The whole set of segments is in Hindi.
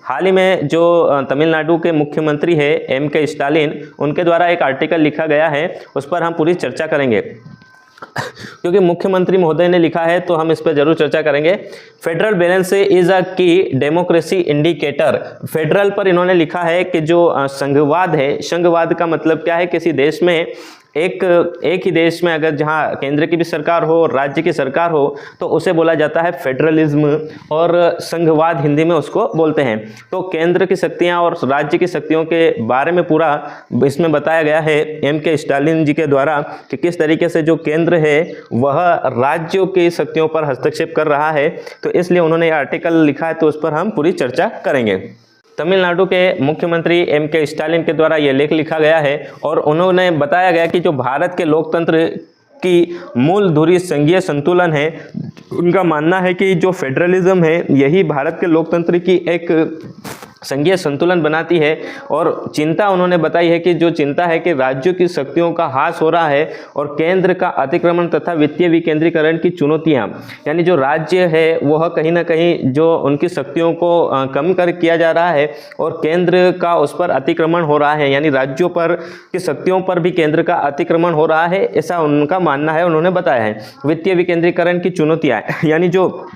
हाल ही में जो तमिलनाडु के मुख्यमंत्री है M.K. स्टालिन, उनके द्वारा एक आर्टिकल लिखा गया है, उस पर हम पूरी चर्चा करेंगे। क्योंकि मुख्यमंत्री महोदय ने लिखा है तो हम इस पर जरूर चर्चा करेंगे। फेडरल बैलेंस इज अ की डेमोक्रेसी इंडिकेटर। फेडरल पर इन्होंने लिखा है कि जो संघवाद है, संघवाद का मतलब क्या है, किसी देश में एक ही देश में अगर जहां केंद्र की भी सरकार हो, राज्य की सरकार हो, तो उसे बोला जाता है फेडरलिज्म, और संघवाद हिंदी में उसको बोलते हैं। तो केंद्र की शक्तियां और राज्य की शक्तियों के बारे में पूरा इसमें बताया गया है M.K. स्टालिन जी के द्वारा कि किस तरीके से जो केंद्र है वह राज्यों की शक्तियों पर हस्तक्षेप कर रहा है। तो इसलिए उन्होंने आर्टिकल लिखा है, तो उस पर हम पूरी चर्चा करेंगे। तमिलनाडु के मुख्यमंत्री M.K. स्टालिन के द्वारा यह लेख लिखा गया है और उन्होंने बताया गया कि जो भारत के लोकतंत्र की मूल धुरी संघीय संतुलन है, उनका मानना है कि जो फेडरलिज्म है यही भारत के लोकतंत्र की एक संघीय संतुलन बनाती है। और चिंता उन्होंने बताई है कि जो चिंता है कि राज्यों की शक्तियों का ह्रास हो रहा है और केंद्र का अतिक्रमण तथा वित्तीय विकेंद्रीकरण की चुनौतियां, यानी जो राज्य है वह कहीं ना कहीं जो उनकी शक्तियों को कम कर किया जा रहा है और केंद्र का उस पर अतिक्रमण हो रहा है, यानी राज्यों पर की शक्तियों पर भी केंद्र का अतिक्रमण हो रहा है, ऐसा उनका मानना है, उन्होंने बताया है। वित्तीय विकेंद्रीकरण की चुनौतियाँ, यानी जो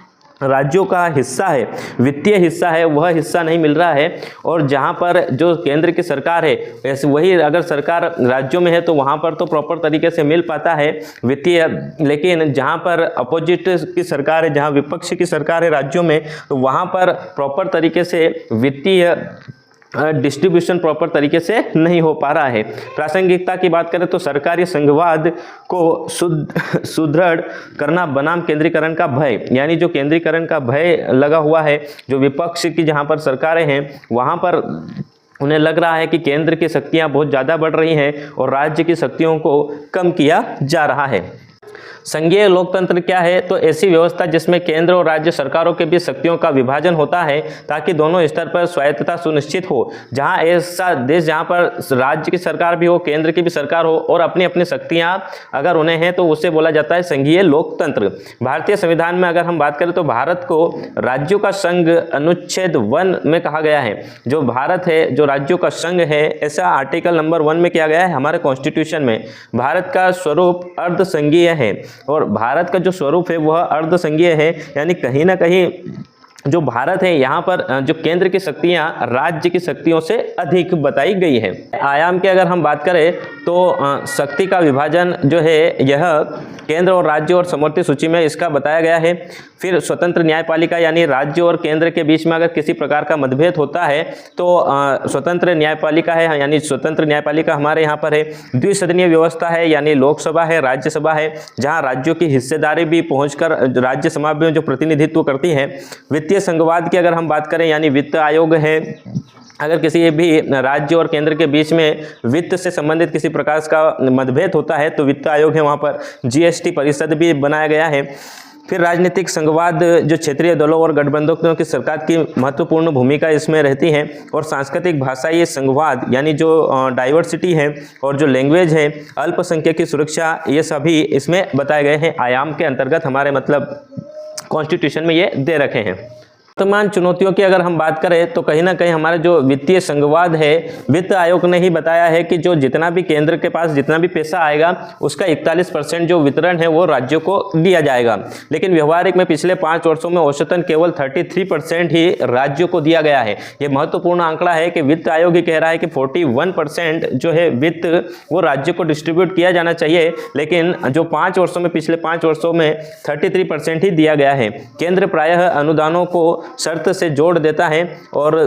राज्यों का हिस्सा है, वित्तीय हिस्सा है, वह हिस्सा नहीं मिल रहा है, और जहां पर जो केंद्र की सरकार है ऐसे वही अगर सरकार राज्यों में है तो वहां पर तो प्रॉपर तरीके से मिल पाता है वित्तीय, लेकिन जहां पर अपोजिट की सरकार है, जहां विपक्ष की सरकार है राज्यों में, तो वहां पर प्रॉपर तरीके से वित्तीय डिस्ट्रीब्यूशन प्रॉपर तरीके से नहीं हो पा रहा है। प्रासंगिकता की बात करें तो सरकारी संघवाद को सुदृढ़ करना बनाम केंद्रीकरण का भय, यानी जो केंद्रीकरण का भय लगा हुआ है, जो विपक्ष की जहां पर सरकारें हैं वहां पर उन्हें लग रहा है कि केंद्र की शक्तियां बहुत ज़्यादा बढ़ रही हैं और राज्य की शक्तियों को कम किया जा रहा है। संघीय लोकतंत्र क्या है, तो ऐसी व्यवस्था जिसमें केंद्र और राज्य सरकारों के बीच शक्तियों का विभाजन होता है ताकि दोनों स्तर पर स्वायत्तता सुनिश्चित हो। जहां ऐसा देश जहां पर राज्य की सरकार भी हो, केंद्र की भी सरकार हो और अपनी अपनी शक्तियां अगर उन्हें हैं तो उसे बोला जाता है संघीय लोकतंत्र। भारतीय संविधान में अगर हम बात करें तो भारत को राज्यों का संघ अनुच्छेद 1 में कहा गया है। जो भारत है जो राज्यों का संघ है, ऐसा आर्टिकल नंबर 1 में किया गया है हमारे कॉन्स्टिट्यूशन में। भारत का स्वरूप अर्ध संघीय है और भारत का जो स्वरूप है वह अर्ध संघीय है, यानी कहीं ना कहीं जो भारत है यहाँ पर जो केंद्र की शक्तियाँ राज्य की शक्तियों से अधिक बताई गई है। आयाम की अगर हम बात करें तो शक्ति का विभाजन जो है यह केंद्र और राज्य और समवर्ती सूची में इसका बताया गया है। फिर स्वतंत्र न्यायपालिका, यानी राज्य और केंद्र के बीच में अगर किसी प्रकार का मतभेद होता है तो स्वतंत्र न्यायपालिका है, यानी स्वतंत्र न्यायपालिका हमारे यहाँ पर है। द्विसदनीय व्यवस्था है, यानी लोकसभा है, राज्यसभा है, जहाँ राज्यों की हिस्सेदारी भी पहुँचकर राज्यसभा में जो प्रतिनिधित्व करती है। वित्तीय संघवाद की अगर हम बात करें, यानी वित्त आयोग है, अगर किसी भी राज्य और केंद्र के बीच में वित्त से संबंधित किसी प्रकार का मतभेद होता है तो वित्त आयोग है, वहाँ पर GST परिषद भी बनाया गया है। फिर राजनीतिक संघवाद, जो क्षेत्रीय दलों और गठबंधनों की सरकार की महत्वपूर्ण भूमिका इसमें रहती है। और सांस्कृतिक भाषाई संघवाद, यानी जो डाइवर्सिटी है और जो लैंग्वेज है, अल्पसंख्यक की सुरक्षा, ये सभी इसमें बताए गए हैं आयाम के अंतर्गत, हमारे मतलब कॉन्स्टिट्यूशन में ये दे रखे हैं। वर्तमान चुनौतियों की अगर हम बात करें तो कहीं ना कहीं हमारे जो वित्तीय संघवाद है, वित्त आयोग ने ही बताया है कि जो जितना भी केंद्र के पास जितना भी पैसा आएगा उसका 41% जो वितरण है वो राज्यों को दिया जाएगा, लेकिन व्यवहारिक में पिछले 5 वर्षों में औसतन केवल 33% ही राज्यों को दिया गया है। ये महत्वपूर्ण आंकड़ा है कि वित्त आयोग ही कह रहा है कि 41% जो है वित्त वो राज्य को डिस्ट्रीब्यूट किया जाना चाहिए, लेकिन जो 5 वर्षों में पिछले 5 वर्षों में 33% ही दिया गया है। केंद्र प्रायः अनुदानों को शर्त से जोड़ देता है और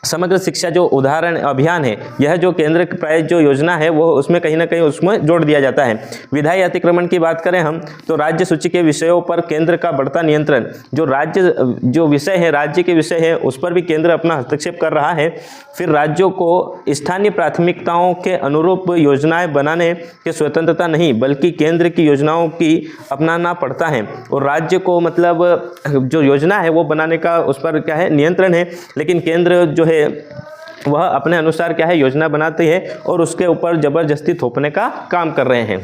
समग्र शिक्षा जो उदाहरण अभियान है, यह जो केंद्र प्राय जो योजना है वो उसमें कहीं ना कहीं उसमें जोड़ दिया जाता है। विधायी अतिक्रमण की बात करें हम तो राज्य सूची के विषयों पर केंद्र का बढ़ता नियंत्रण, जो राज्य जो विषय है राज्य के विषय है उस पर भी केंद्र अपना हस्तक्षेप कर रहा है। फिर राज्यों को स्थानीय प्राथमिकताओं के अनुरूप योजनाएं बनाने की स्वतंत्रता नहीं बल्कि केंद्र की योजनाओं की अपनाना पड़ता है, और राज्य को मतलब जो योजना है वो बनाने का उस पर क्या है नियंत्रण है, लेकिन केंद्र जो है वह अपने अनुसार क्या है योजना बनाती है और उसके ऊपर जबरदस्ती थोपने का काम कर रहे हैं।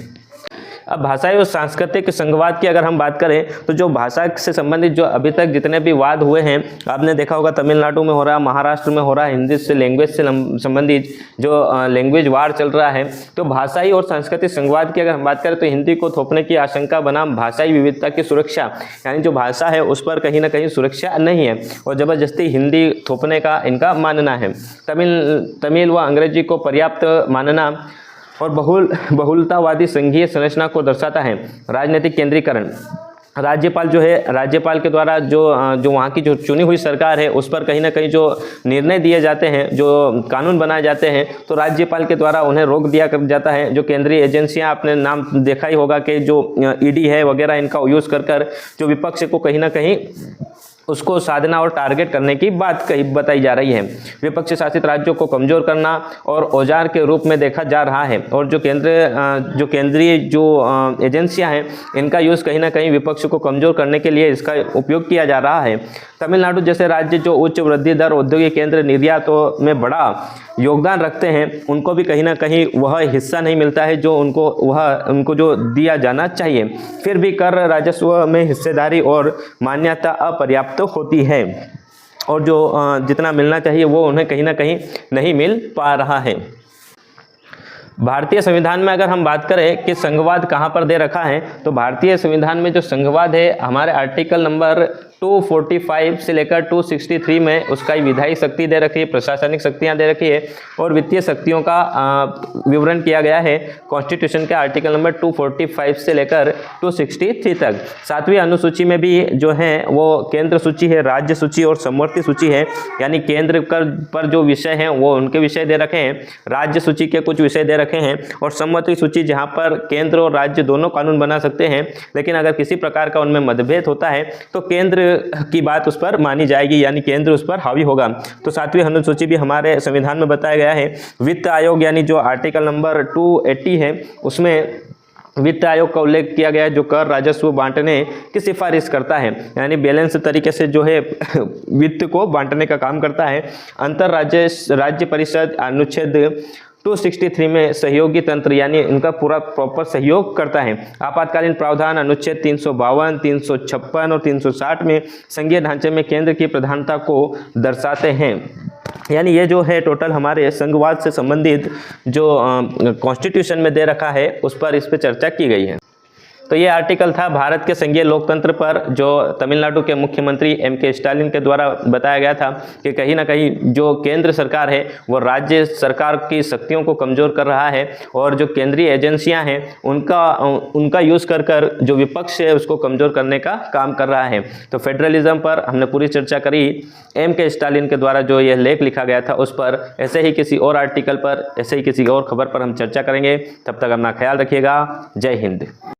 अब भाषाई और सांस्कृतिक संघवाद की अगर हम बात करें तो जो भाषा से संबंधित जो अभी तक जितने भी वाद हुए हैं, आपने देखा होगा तमिलनाडु में हो रहा है, महाराष्ट्र में हो रहा है, हिंदी से लैंग्वेज से संबंधित जो लैंग्वेज वार चल रहा है। तो भाषाई और सांस्कृतिक संघवाद की अगर हम बात करें तो हिंदी को थोपने की आशंका बनाम भाषाई विविधता की सुरक्षा, यानी जो भाषा है उस पर कहीं ना कहीं सुरक्षा नहीं है और जबरदस्ती हिंदी थोपने का इनका मानना है। तमिल व अंग्रेजी को पर्याप्त मानना और बहुलतावादी संघीय संरचना को दर्शाता है। राजनीतिक केंद्रीकरण, राज्यपाल जो है, राज्यपाल के द्वारा जो वहाँ की जो चुनी हुई सरकार है उस पर कहीं ना कहीं जो निर्णय दिए जाते हैं, जो कानून बनाए जाते हैं, तो राज्यपाल के द्वारा उन्हें रोक दिया जाता है। जो केंद्रीय एजेंसियां, आपने नाम देखा ही होगा कि जो ईडी है वगैरह, इनका यूज़ कर जो विपक्ष को कहीं ना कहीं उसको साधना और टारगेट करने की बात बताई जा रही है। विपक्ष शासित राज्यों को कमजोर करना और औजार के रूप में देखा जा रहा है और जो केंद्रीय जो एजेंसियां हैं इनका यूज़ कहीं ना कहीं विपक्ष को कमजोर करने के लिए इसका उपयोग किया जा रहा है। तमिलनाडु जैसे राज्य जो उच्च वृद्धि दर, औद्योगिक केंद्र, निर्यातों में बड़ा योगदान रखते हैं, उनको भी कहीं ना कहीं वह हिस्सा नहीं मिलता है जो उनको जो दिया जाना चाहिए। फिर भी कर राजस्व में हिस्सेदारी और मान्यता अपर्याप्त होती है और जो जितना मिलना चाहिए वो उन्हें कहीं ना कहीं नहीं मिल पा रहा है। भारतीय संविधान में अगर हम बात करें कि संघवाद कहाँ पर दे रखा है, तो भारतीय संविधान में जो संघवाद है हमारे आर्टिकल नंबर 245 से लेकर 263 में उसका विधायी शक्ति दे रखी है, प्रशासनिक शक्तियां दे रखी है और वित्तीय शक्तियों का विवरण किया गया है कॉन्स्टिट्यूशन के आर्टिकल नंबर 245 से लेकर 263 तक। 7वीं अनुसूची में भी जो है वो केंद्र सूची है, राज्य सूची और समवर्ती सूची है, यानी केंद्र पर जो विषय हैं वो उनके विषय दे रखे हैं, राज्य सूची के कुछ विषय दे रखे हैं और समवर्ती सूची जहाँ पर केंद्र और राज्य दोनों कानून बना सकते हैं, लेकिन अगर किसी प्रकार का उनमें मतभेद होता है तो केंद्र की बात उस पर मानी जाएगी, यानी केंद्र उस पर हावी होगा। तो 7वीं अनुसूची भी हमारे संविधान में बताया गया है। वित्त आयोग यानी जो आर्टिकल नंबर 280 है उसमें वित्त आयोग का उल्लेख किया गया है जो कर राजस्व बांटने की सिफारिश करता है, यानी बैलेंस तरीके से जो है वित्त को बांटने का काम करता है। राज्य परिषद अनुच्छेद 263 में सहयोगी तंत्र यानी उनका पूरा प्रॉपर सहयोग करता है। आपातकालीन प्रावधान अनुच्छेद 352, 356 और 360 में संघीय ढांचे में केंद्र की प्रधानता को दर्शाते हैं। यानी ये जो है टोटल हमारे संघवाद से संबंधित जो कॉन्स्टिट्यूशन में दे रखा है उस पर इस पर चर्चा की गई है। तो ये आर्टिकल था भारत के संघीय लोकतंत्र पर, जो तमिलनाडु के मुख्यमंत्री M.K. स्टालिन के द्वारा बताया गया था कि कहीं ना कहीं जो केंद्र सरकार है वो राज्य सरकार की शक्तियों को कमज़ोर कर रहा है और जो केंद्रीय एजेंसियां हैं उनका यूज़ कर जो विपक्ष है उसको कमज़ोर करने का काम कर रहा है। तो फेडरलिज्म पर हमने पूरी चर्चा करी। M.K. स्टालिन के द्वारा जो यह लेख लिखा गया था उस पर ऐसे ही किसी और आर्टिकल पर, ऐसे ही किसी और खबर पर हम चर्चा करेंगे। तब तक अपना ख्याल रखिएगा। जय हिंद।